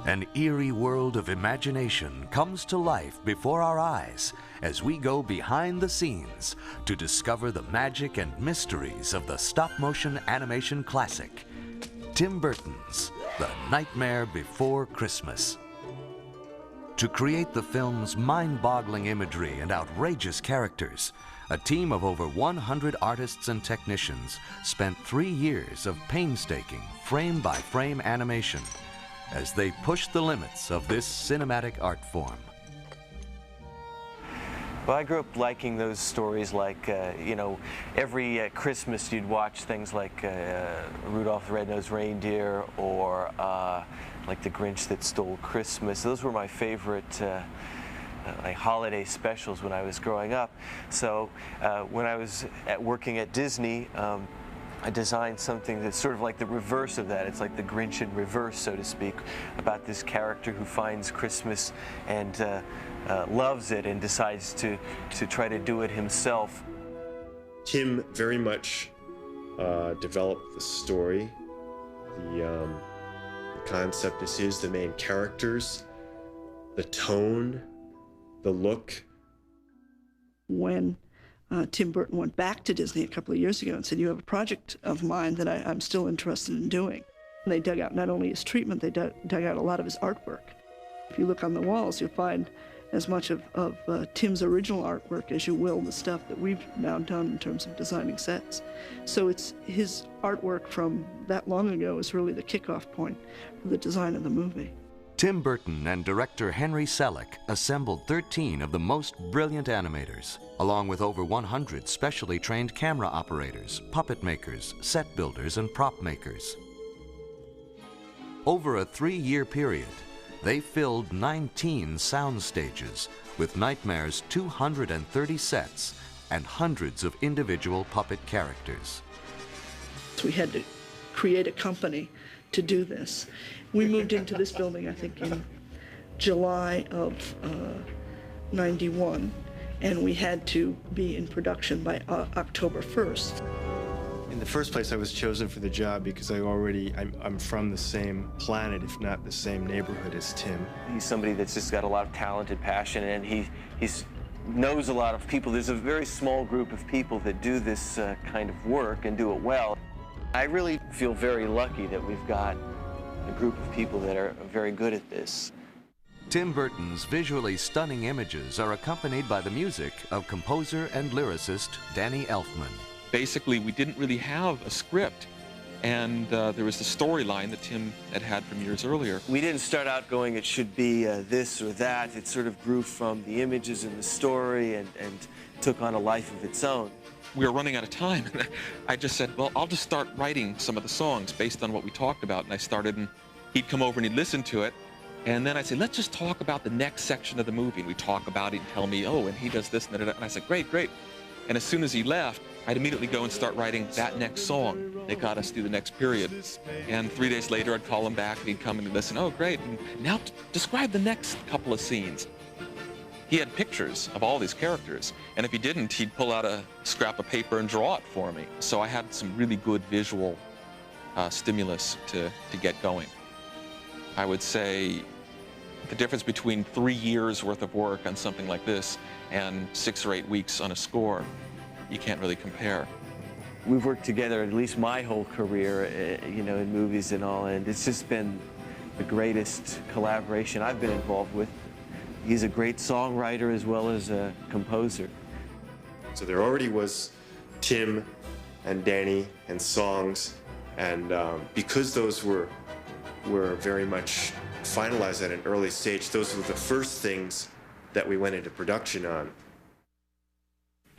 An eerie world of imagination comes to life before our eyes as we go behind the scenes to discover the magic and mysteries of the stop-motion animation classic, Tim Burton's The Nightmare Before Christmas. To create the film's mind-boggling imagery and outrageous characters, a team of over 100 artists and technicians spent 3 years of painstaking frame-by-frame animation as they pushed the limits of this cinematic art form. Well, I grew up liking those stories like, you know, every Christmas you'd watch things like Rudolph the Red-Nosed Reindeer or like The Grinch That Stole Christmas. Those were my favorite like holiday specials when I was growing up. So when I was working at Disney, I designed something that's sort of like the reverse of that. It's like the Grinch in reverse, so to speak, about this character who finds Christmas and loves it and decides to try to do it himself. Tim very much developed the story. The concept is his, the main characters, the tone, the look. When Tim Burton went back to Disney a couple of years ago and said, "You have a project of mine that I'm still interested in doing." And they dug out not only his treatment, they dug out a lot of his artwork. If you look on the walls, you'll find as much of Tim's original artwork as you will the stuff that we've now done in terms of designing sets. So it's his artwork from that long ago is really the kickoff point for the design of the movie. Tim Burton and director Henry Selick assembled 13 of the most brilliant animators, along with over 100 specially trained camera operators, puppet makers, set builders, and prop makers. Over a 3-year period, they filled 19 sound stages with Nightmare's 230 sets and hundreds of individual puppet characters. So we had to create a company to do this. We moved into this building, I think, in July of '91, and we had to be in production by October 1st. In the first place, I was chosen for the job because I'm from the same planet, if not the same neighborhood as Tim. He's somebody that's just got a lot of talent and passion, and he knows a lot of people. There's a very small group of people that do this kind of work and do it well. I really feel very lucky that we've got a group of people that are very good at this. Tim Burton's visually stunning images are accompanied by the music of composer and lyricist Danny Elfman. Basically, we didn't really have a script, and there was the storyline that Tim had from years earlier. We didn't start out going, it should be this or that. It sort of grew from the images and the story and took on a life of its own. We were running out of time, and I just said, well, I'll just start writing some of the songs based on what we talked about. And I started, and he'd come over and he'd listen to it, and then I'd say, let's just talk about the next section of the movie. And we'd talk about it and tell me, oh, and he does this and that. And I said, great, great. And as soon as he left, I'd immediately go and start writing that next song that got us through the next period. And 3 days later, I'd call him back, and he'd come and he'd listen. Oh, great. And now describe the next couple of scenes. He had pictures of all these characters, and if he didn't, he'd pull out a scrap of paper and draw it for me. So I had some really good visual stimulus to get going. I would say the difference between 3 years worth of work on something like this and 6 or 8 weeks on a score, you can't really compare. We've worked together at least my whole career, you know, in movies and all, and it's just been the greatest collaboration I've been involved with. He's a great songwriter as well as a composer. So there already was Tim and Danny and songs, and because those were very much finalized at an early stage, those were the first things that we went into production on.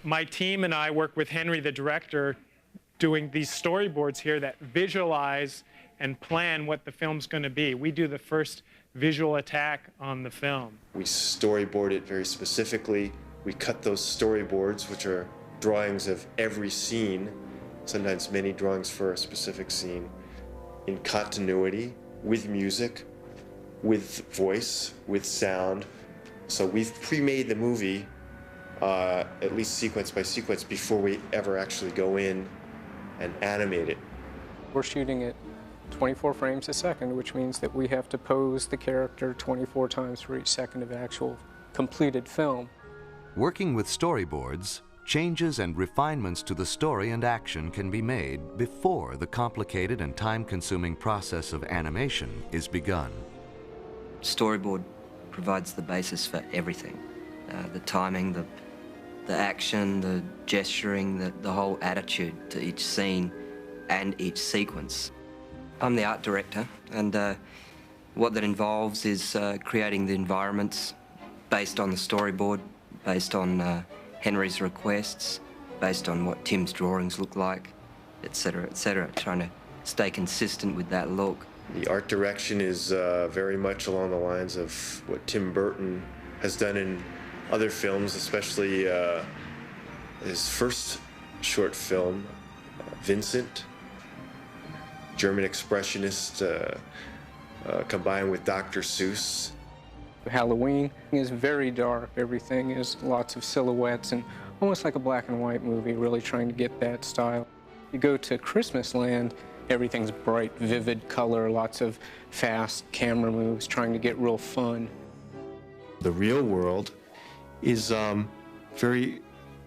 My team and I work with Henry, the director, doing these storyboards here that visualize and plan what the film's going to be. We do the first visual attack on the film. We storyboard it very specifically. We cut those storyboards, which are drawings of every scene, sometimes many drawings for a specific scene, in continuity, with music, with voice, with sound. So we've pre-made the movie, at least sequence by sequence, before we ever actually go in and animate it. We're shooting it 24 frames a second, which means that we have to pose the character 24 times for each second of actual completed film. Working with storyboards, changes and refinements to the story and action can be made before the complicated and time-consuming process of animation is begun. Storyboard provides the basis for everything. The timing, the action, the gesturing, the whole attitude to each scene and each sequence. I'm the art director, and what that involves is creating the environments based on the storyboard, based on Henry's requests, based on what Tim's drawings look like, etc., trying to stay consistent with that look. The art direction is very much along the lines of what Tim Burton has done in other films, especially his first short film, Vincent, German expressionist combined with Dr. Seuss. Halloween is very dark. Everything is lots of silhouettes and almost like a black and white movie, really trying to get that style. You go to Christmas Land, everything's bright, vivid color, lots of fast camera moves, trying to get real fun. The real world is very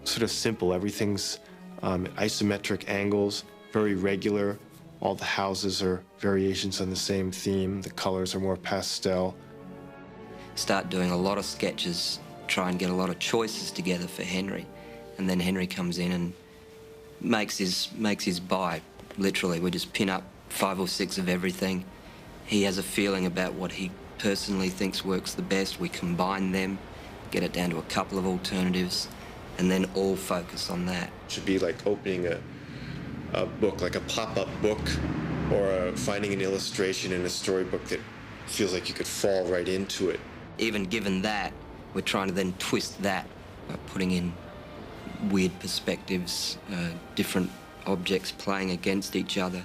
sort of simple. Everything's isometric angles, very regular. All the houses are variations on the same theme. The colors are more pastel. Start doing a lot of sketches, try and get a lot of choices together for Henry. And then Henry comes in and makes his buy, literally. We just pin up 5 or 6 of everything. He has a feeling about what he personally thinks works the best. We combine them, get it down to a couple of alternatives, and then all focus on that. It should be like opening a book, like a pop-up book, or finding an illustration in a storybook that feels like you could fall right into it. Even given that, we're trying to then twist that by putting in weird perspectives, different objects playing against each other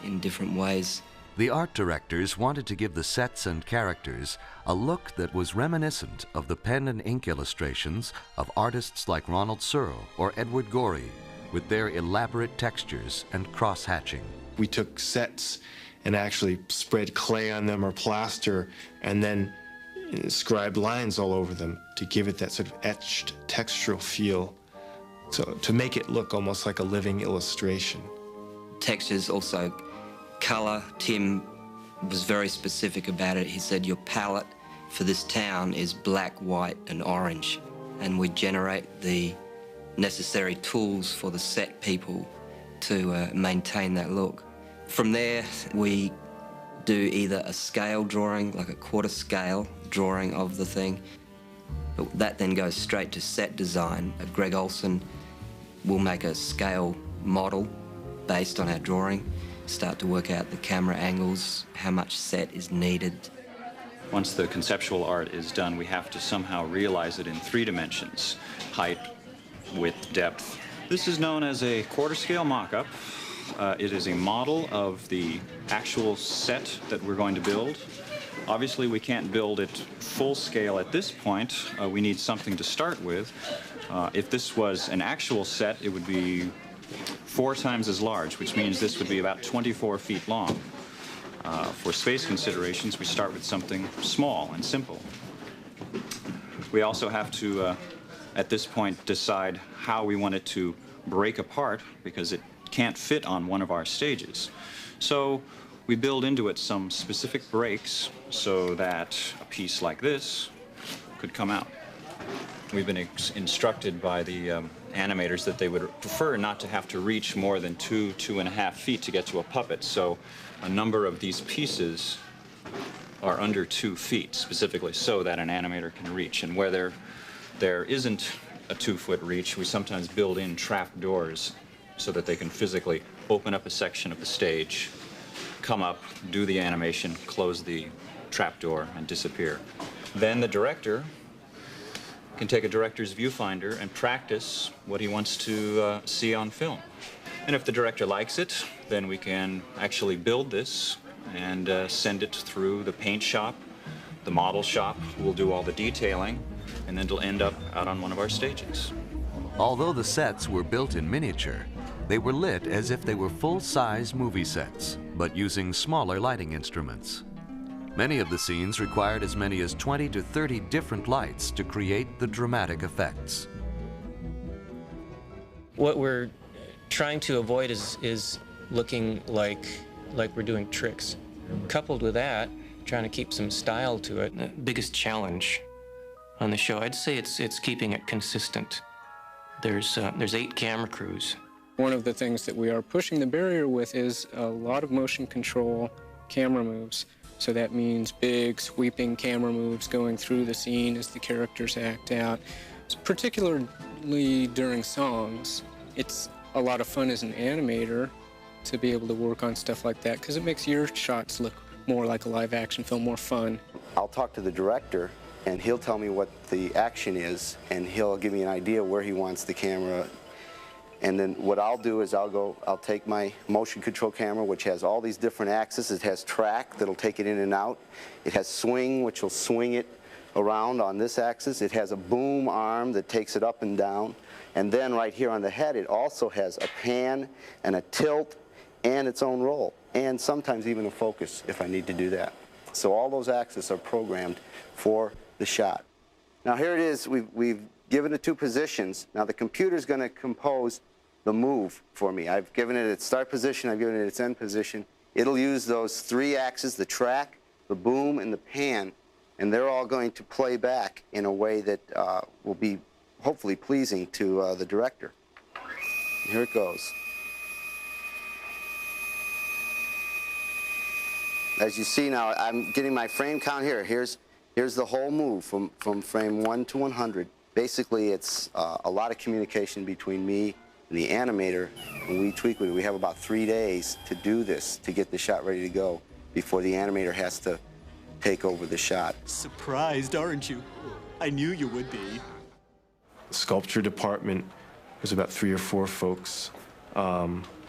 in different ways. The art directors wanted to give the sets and characters a look that was reminiscent of the pen and ink illustrations of artists like Ronald Searle or Edward Gorey, with their elaborate textures and cross-hatching. We took sets and actually spread clay on them or plaster and then scribed lines all over them to give it that sort of etched textural feel, so to make it look almost like a living illustration. Textures, also color. Tim was very specific about it. He said your palette for this town is black, white and orange, and we generate the necessary tools for the set people to maintain that look. From there, we do either a scale drawing, like a quarter scale drawing of the thing. That then goes straight to set design. Greg Olson will make a scale model based on our drawing, start to work out the camera angles, how much set is needed. Once the conceptual art is done, we have to somehow realize it in 3 dimensions: height, width, depth. This is known as a quarter scale mock-up. It is a model of the actual set that we're going to build. Obviously, we can't build it full scale at this point. We need something to start with. If this was an actual set, it would be 4 times as large, which means this would be about 24 feet long. For space considerations, we start with something small and simple. We also have to, at this point, decide how we want it to break apart, because it can't fit on one of our stages. So we build into it some specific breaks so that a piece like this could come out. We've been instructed by the animators that they would prefer not to have to reach more than 2.5 feet to get to a puppet. So a number of these pieces are under 2 feet, specifically so that an animator can reach. And where there isn't a 2-foot reach, we sometimes build in trap doors so that they can physically open up a section of the stage, come up, do the animation, close the trapdoor, and disappear. Then the director can take a director's viewfinder and practice what he wants to see on film. And if the director likes it, then we can actually build this and send it through the paint shop, the model shop, who will do all the detailing, and then it'll end up out on one of our stages. Although the sets were built in miniature, they were lit as if they were full-size movie sets, but using smaller lighting instruments. Many of the scenes required as many as 20 to 30 different lights to create the dramatic effects. What we're trying to avoid is looking like we're doing tricks. Coupled with that, trying to keep some style to it. The biggest challenge on the show, I'd say it's keeping it consistent. There's 8 camera crews. One of the things that we are pushing the barrier with is a lot of motion control camera moves. So that means big, sweeping camera moves going through the scene as the characters act out. Particularly during songs, it's a lot of fun as an animator to be able to work on stuff like that because it makes your shots look more like a live-action film, more fun. I'll talk to the director, and he'll tell me what the action is, and he'll give me an idea where he wants the camera. And then what I'll do is I'll take my motion control camera, which has all these different axes. It has track that'll take it in and out. It has swing, which will swing it around on this axis. It has a boom arm that takes it up and down. And then right here on the head, it also has a pan and a tilt and its own roll, and sometimes even a focus if I need to do that. So all those axes are programmed for the shot. Now here it is. We've given it 2 positions. Now the computer's going to compose the move for me. I've given it its start position, I've given it its end position. It'll use those 3 axes, the track, the boom, and the pan, and they're all going to play back in a way that will be hopefully pleasing to the director. And here it goes. As you see now, I'm getting my frame count here. Here's the whole move from frame 1 to 100. Basically, it's a lot of communication between me and the animator. When we tweak with it, we have about 3 days to do this, to get the shot ready to go before the animator has to take over the shot. Surprised, aren't you? I knew you would be. The sculpture department, there's about 3 or 4 folks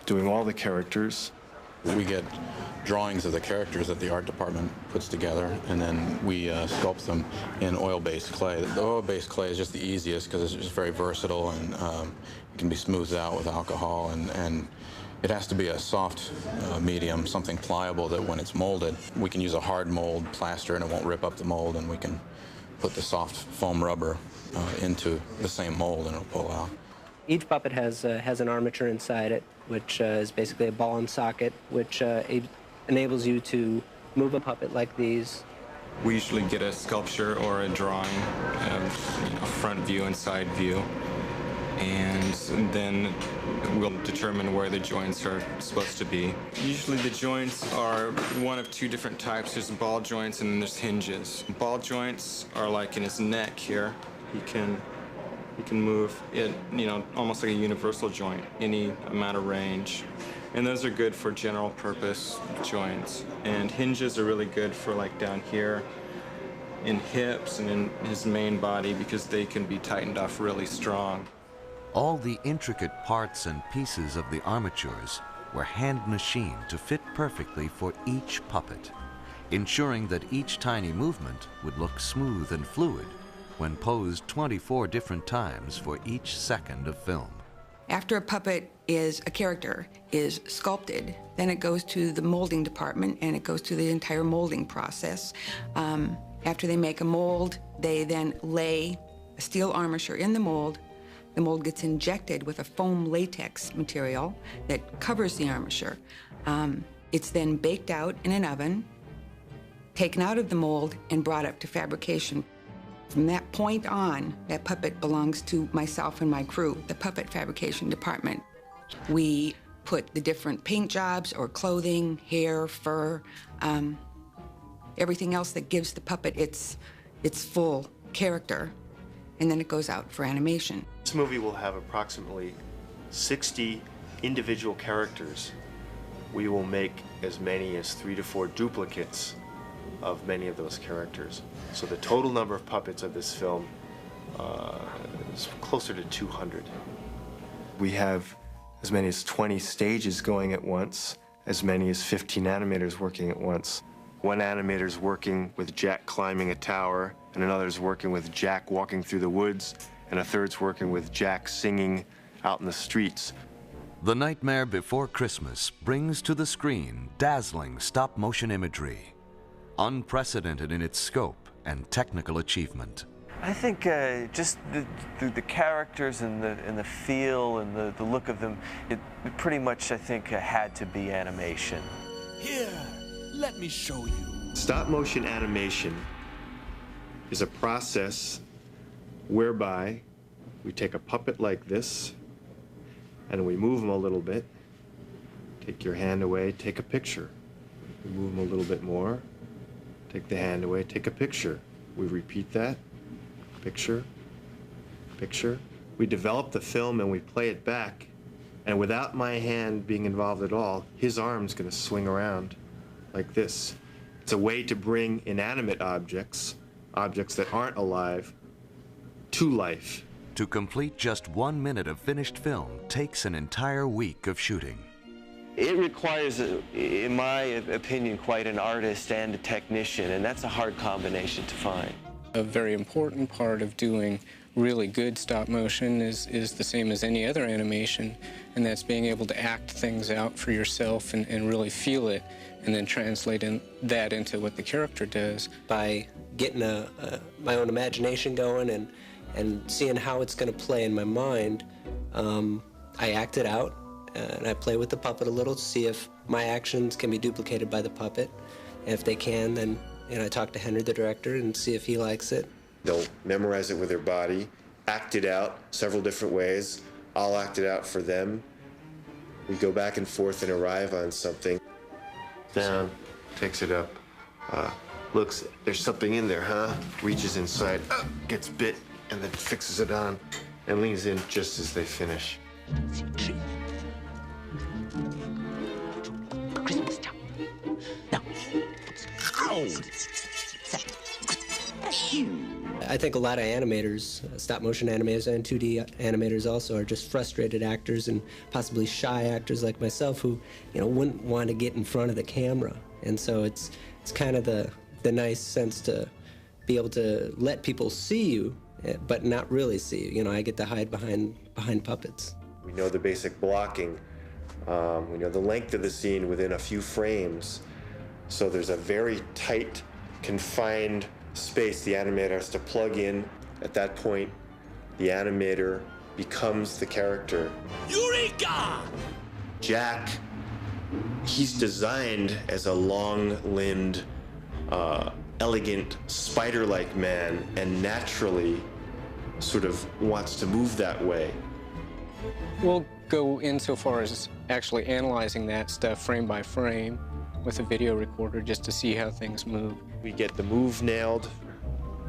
doing all the characters. We get drawings of the characters that the art department puts together, and then we sculpt them in oil-based clay. The oil-based clay is just the easiest because it's just very versatile, and it can be smoothed out with alcohol, and it has to be a soft medium, something pliable that when it's molded, we can use a hard mold plaster and it won't rip up the mold, and we can put the soft foam rubber into the same mold and it'll pull out. Each puppet has an armature inside it, which is basically a ball and socket, which enables you to move a puppet like these. We usually get a sculpture or a drawing of a front view and side view, and then we'll determine where the joints are supposed to be. Usually the joints are one of 2 different types. There's ball joints and then there's hinges. Ball joints are like in his neck here. He can move it, almost like a universal joint, any amount of range. And those are good for general purpose joints. And hinges are really good for like down here in hips and in his main body because they can be tightened off really strong. All the intricate parts and pieces of the armatures were hand machined to fit perfectly for each puppet, ensuring that each tiny movement would look smooth and fluid when posed 24 different times for each second of film. After a puppet a character is sculpted, then it goes to the molding department and it goes through the entire molding process. After they make a mold, they then lay a steel armature in the mold. The mold gets injected with a foam latex material that covers the armature. It's then baked out in an oven, taken out of the mold, and brought up to fabrication. From that point on, that puppet belongs to myself and my crew, the puppet fabrication department. We put the different paint jobs or clothing, hair, fur, everything else that gives the puppet its full character, and then it goes out for animation. This movie will have approximately 60 individual characters. We will make as many as 3 to 4 duplicates of many of those characters. So the total number of puppets of this film is closer to 200. We have as many as 20 stages going at once, as many as 15 animators working at once. One animator's working with Jack climbing a tower, and another's working with Jack walking through the woods, and a third's working with Jack singing out in the streets. The Nightmare Before Christmas brings to the screen dazzling stop-motion imagery, unprecedented in its scope and technical achievement. I think just the characters and the feel and the look of them, it pretty much, I think, had to be animation. Here, let me show you. Stop-motion animation is a process whereby we take a puppet like this and we move them a little bit. Take your hand away, take a picture. We move them a little bit more. Take the hand away, take a picture. We repeat that. Picture, picture. We develop the film and we play it back, and without my hand being involved at all, his arm's gonna swing around like this. It's a way to bring inanimate objects, objects that aren't alive, to life. To complete just 1 minute of finished film takes an entire week of shooting. It requires, in my opinion, quite an artist and a technician, and that's a hard combination to find. A very important part of doing really good stop motion is the same as any other animation, and that's being able to act things out for yourself and really feel it, and then translate that into what the character does. By getting my own imagination going and seeing how it's going to play in my mind, I act it out, and I play with the puppet a little to see if my actions can be duplicated by the puppet. And if they can, then I talk to Henry, the director, and see if he likes it. They'll memorize it with their body, act it out several different ways. I'll act it out for them. We go back and forth and arrive on something. Down, takes it up, looks, there's something in there, huh? Reaches inside, gets bit, and then fixes it on, and leans in just as they finish. Christmas time. Now. I think a lot of animators, stop-motion animators and 2D animators also, are just frustrated actors and possibly shy actors like myself who, wouldn't want to get in front of the camera. And so it's kind of the nice sense to be able to let people see you, but not really see you. I get to hide behind puppets. We know the basic blocking. We know the length of the scene within a few frames. So there's a very tight, confined space the animator has to plug in. At that point, the animator becomes the character. Eureka! Jack, he's designed as a long-limbed, elegant, spider-like man, and naturally sort of wants to move that way. We'll go insofar as actually analyzing that stuff frame by frame with a video recorder just to see how things move. We get the move nailed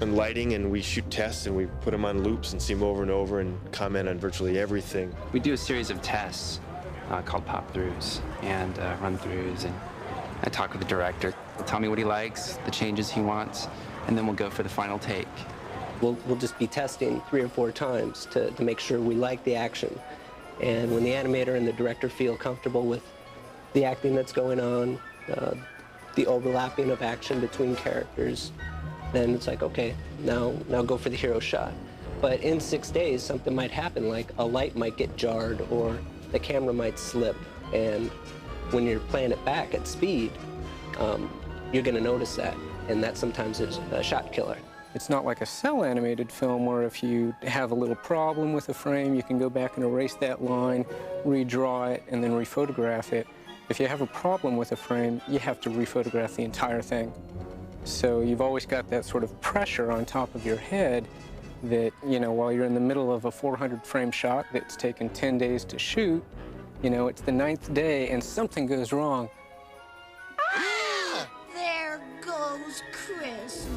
and lighting, and we shoot tests, and we put them on loops and see them over and over and comment on virtually everything. We do a series of tests called pop-throughs and run-throughs, and I talk with the director. He'll tell me what he likes, the changes he wants, and then we'll go for the final take. We'll just be testing 3 or 4 times to make sure we like the action. And when the animator and the director feel comfortable with the acting that's going on, the overlapping of action between characters, then it's like, okay, now go for the hero shot. But in 6 days, something might happen, like a light might get jarred or the camera might slip. And when you're playing it back at speed, you're going to notice that. And that sometimes is a shot killer. It's not like a cell animated film where if you have a little problem with a frame, you can go back and erase that line, redraw it, and then rephotograph it. If you have a problem with a frame, you have to rephotograph the entire thing. So you've always got that sort of pressure on top of your head that, while you're in the middle of a 400 frame shot that's taken 10 days to shoot, it's the 9th day and something goes wrong. Ah, there goes Christmas.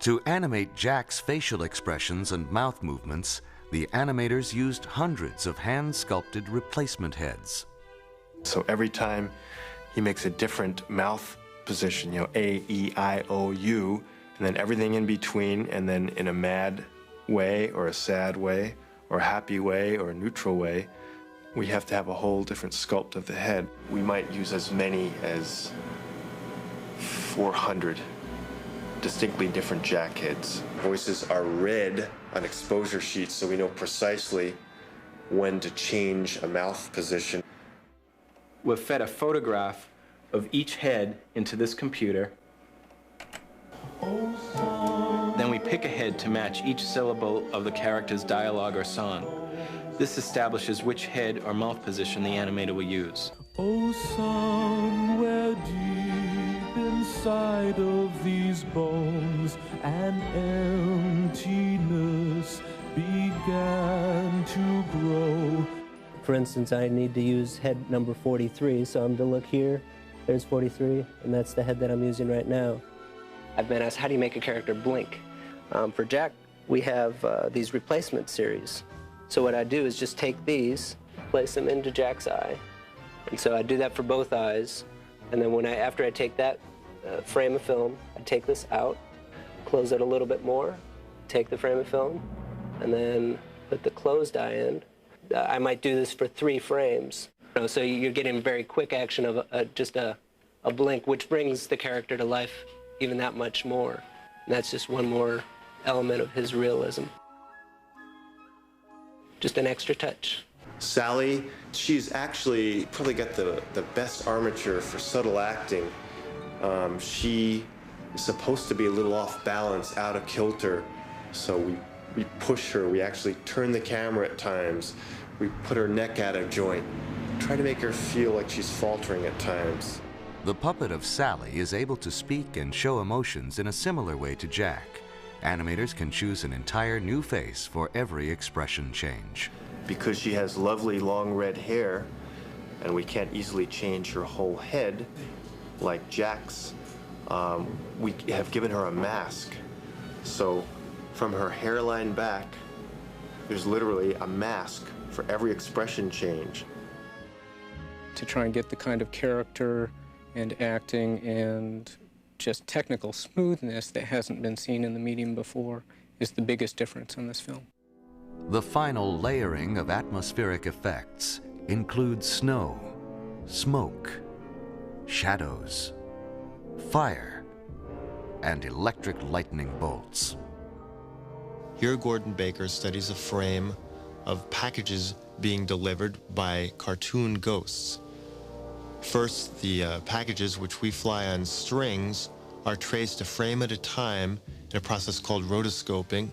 To animate Jack's facial expressions and mouth movements, the animators used hundreds of hand-sculpted replacement heads. So every time he makes a different mouth position, A, E, I, O, U, and then everything in between, and then in a mad way or a sad way or a happy way or a neutral way, we have to have a whole different sculpt of the head. We might use as many as 400 distinctly different Jack heads. Voices are read on exposure sheets so we know precisely when to change a mouth position. We've fed a photograph of each head into this computer. Then we pick a head to match each syllable of the character's dialogue or song. This establishes which head or mouth position the animator will use. Oh, somewhere deep inside of these bones, an emptiness began to grow. For instance, I need to use head number 43, so I'm to look here. There's 43, and that's the head that I'm using right now. I've been asked, how do you make a character blink? For Jack, we have these replacement series. So what I do is just take these, place them into Jack's eye. And so I do that for both eyes. And then after I take that frame of film, I take this out, close it a little bit more, take the frame of film, and then put the closed eye in. I might do this for 3 frames. So you're getting very quick action of just a blink, which brings the character to life even that much more. And that's just one more element of his realism. Just an extra touch. Sally, she's actually probably got the best armature for subtle acting. She is supposed to be a little off balance, out of kilter, so we push her, we actually turn the camera at times, we put her neck out of joint, try to make her feel like she's faltering at times. The puppet of Sally is able to speak and show emotions in a similar way to Jack. Animators can choose an entire new face for every expression change. Because she has lovely long red hair, and we can't easily change her whole head, like Jack's, we have given her a mask. So from her hairline back, there's literally a mask for every expression change. To try and get the kind of character and acting and just technical smoothness that hasn't been seen in the medium before is the biggest difference in this film. The final layering of atmospheric effects includes snow, smoke, shadows, fire, and electric lightning bolts. Here, Gordon Baker studies a frame of packages being delivered by cartoon ghosts. First, the packages, which we fly on strings, are traced a frame at a time in a process called rotoscoping.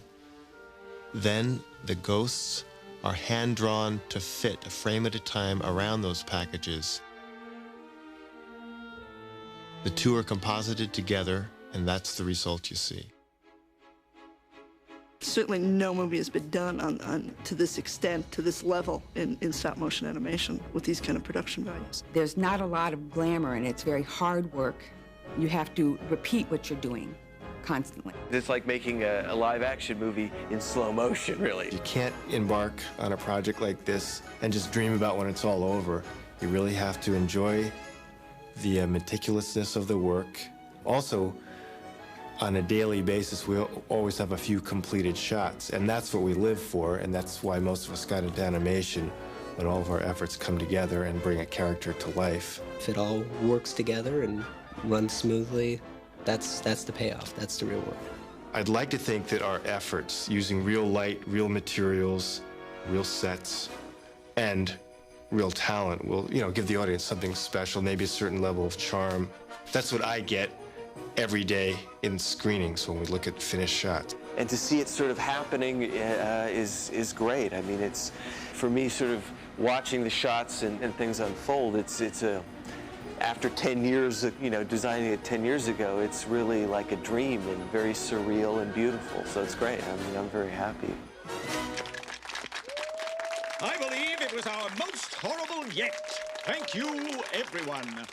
Then the ghosts are hand-drawn to fit a frame at a time around those packages. The two are composited together, and that's the result you see. Certainly no movie has been done to this extent, to this level in stop-motion animation with these kind of production values. There's not a lot of glamour, and it's very hard work. You have to repeat what you're doing constantly. It's like making a live-action movie in slow motion, really. You can't embark on a project like this and just dream about when it's all over. You really have to enjoy the meticulousness of the work. Also, on a daily basis, we always have a few completed shots, and that's what we live for, and that's why most of us got into animation, when all of our efforts come together and bring a character to life. If it all works together and runs smoothly, that's the payoff, that's the reward. I'd like to think that our efforts, using real light, real materials, real sets, and real talent will, give the audience something special, maybe a certain level of charm. That's what I get every day in screenings when we look at finished shots. And to see it sort of happening is great. I mean, it's, for me, sort of watching the shots and things unfold, after 10 years, designing it 10 years ago, it's really like a dream and very surreal and beautiful. So it's great. I mean, I'm very happy. I believe it was our most horrible yet. Thank you, everyone.